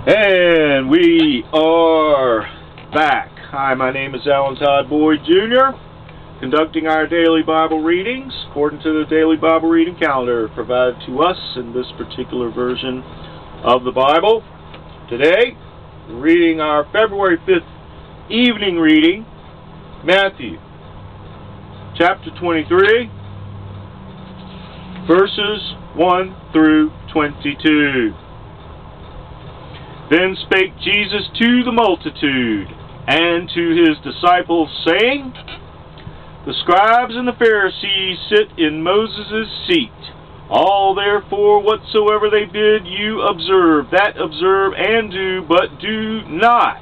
And we are back. Hi, my name is Alan Todd Boyd Jr., conducting our daily Bible readings according to the daily Bible reading calendar provided to us in this particular version of the Bible. Today, reading our February 5th evening reading, Matthew chapter 23, verses 1 through 22. Then spake Jesus to the multitude and to his disciples, saying, The scribes and the Pharisees sit in Moses' seat. All therefore whatsoever they bid you observe, that observe and do, but do not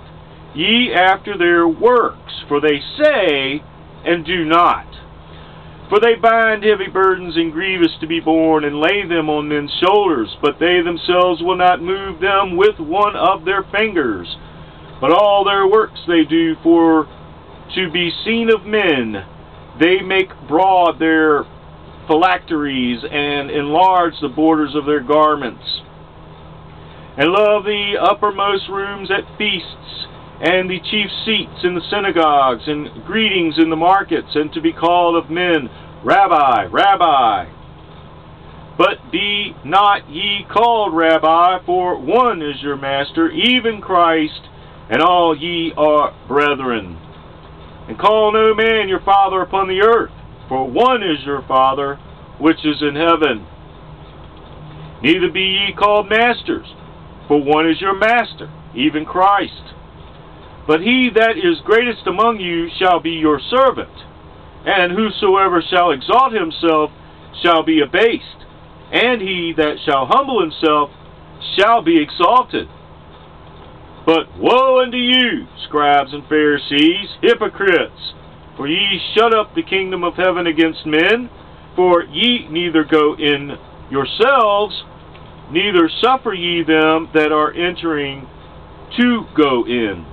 ye after their works, for they say and do not. For they bind heavy burdens and grievous to be borne, and lay them on men's shoulders, but they themselves will not move them with one of their fingers. But all their works they do for to be seen of men. They make broad their phylacteries, and enlarge the borders of their garments, and love the uppermost rooms at feasts, and the chief seats in the synagogues, and greetings in the markets, and to be called of men, Rabbi, Rabbi. But be not ye called Rabbi, for one is your master, even Christ, and all ye are brethren. And call no man your father upon the earth, for one is your Father, which is in heaven. Neither be ye called masters, for one is your master, even Christ. But he that is greatest among you shall be your servant. And whosoever shall exalt himself shall be abased, and he that shall humble himself shall be exalted. But woe unto you, scribes and Pharisees, hypocrites! For ye shut up the kingdom of heaven against men, for ye neither go in yourselves, neither suffer ye them that are entering to go in.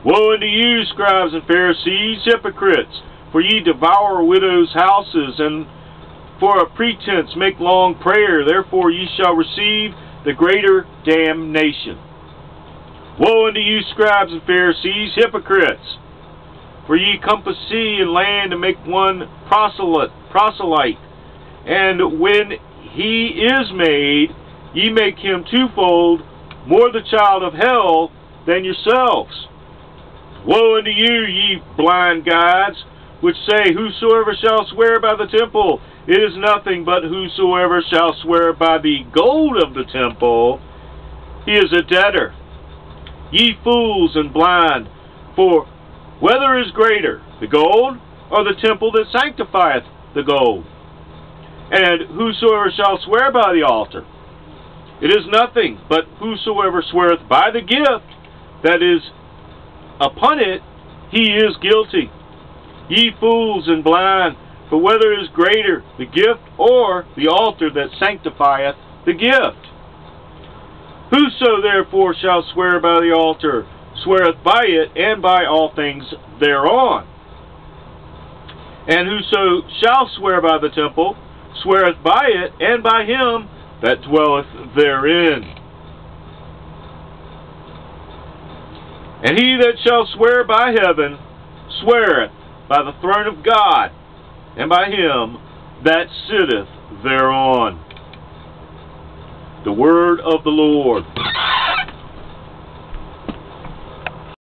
Woe unto you, scribes and Pharisees, hypocrites! For ye devour widows' houses, and for a pretense make long prayer. Therefore ye shall receive the greater damnation. Woe unto you, scribes and Pharisees, hypocrites! For ye compass sea and land to make one proselyte, and when he is made, ye make him twofold more the child of hell than yourselves. Woe unto you, ye blind guides, which say, Whosoever shall swear by the temple, it is nothing, but whosoever shall swear by the gold of the temple, he is a debtor. Ye fools and blind, for whether is greater, the gold, or the temple that sanctifieth the gold? And whosoever shall swear by the altar, it is nothing, but whosoever sweareth by the gift that is upon it, he is guilty. Ye fools and blind, for whether is greater, the gift or the altar that sanctifieth the gift? Whoso therefore shall swear by the altar, sweareth by it, and by all things thereon. And whoso shall swear by the temple, sweareth by it, and by him that dwelleth therein. And he that shall swear by heaven, sweareth by the throne of God, and by him that sitteth thereon. The word of the Lord.